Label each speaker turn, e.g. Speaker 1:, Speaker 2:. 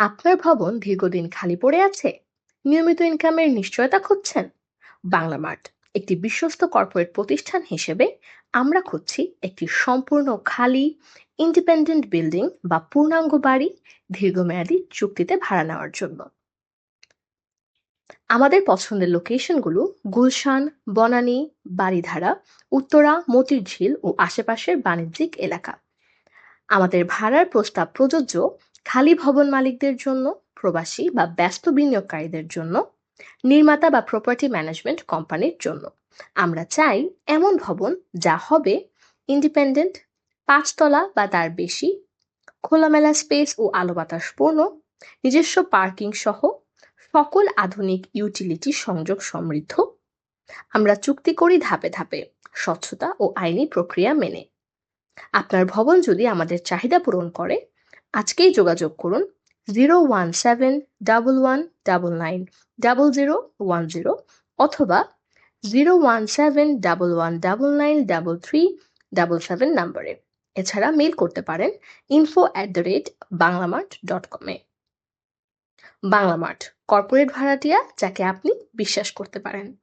Speaker 1: আপনার ভবন দীর্ঘদিন খালি পড়ে আছে, নিয়মিত ইনকামের নিশ্চয়তা খুঁজছেন? বাংলা মার্ট একটি বিশ্বস্ত কর্পোরেট প্রতিষ্ঠান হিসেবে আমরা খুঁজছি একটি সম্পূর্ণ খালি ইন্ডিপেন্ডেন্ট বিল্ডিং বা পূর্ণাঙ্গ বাড়ি দীর্ঘমেয়াদী চুক্তিতে ভাড়া নেওয়ার জন্য। আমাদের পছন্দের লোকেশনগুলো গুলশান, বনানী, বারিধারা, উত্তরা, মতিঝিল ও আশেপাশের বাণিজ্যিক এলাকা। আমাদের ভাড়ার প্রস্তাব প্রযোজ্য খালি ভবন মালিকদের জন্য, প্রবাসী বা ব্যস্ত বিনিয়োগকারীদের জন্য, নির্মাতা বা প্রপার্টি ম্যানেজমেন্ট কোম্পানির জন্য। আমরা চাই এমন ভবন যা হবে ইন্ডিপেন্ডেন্ট, 5 তলা বা তার বেশি, খোলামেলা স্পেস ও আলো বাতাস পূর্ণ, নিজস্ব পার্কিং সহ সকল আধুনিক ইউটিলিটি সংযোগ সমৃদ্ধ। আমরা চুক্তি করি ধাপে ধাপে, স্বচ্ছতা ও আইনি প্রক্রিয়া মেনে। আপনার ভবন যদি আমাদের চাহিদা পূরণ করে, আজকেই যোগাযোগ করুন 01711990010 অথবা 01711993377 নম্বরে। এছাড়া মেইল করতে পারেন info@banglamart.com এ। বাংলা মার্ট, কর্পোরেট ভাড়াটিয়া যাকে আপনি বিশ্বাস করতে পারেন।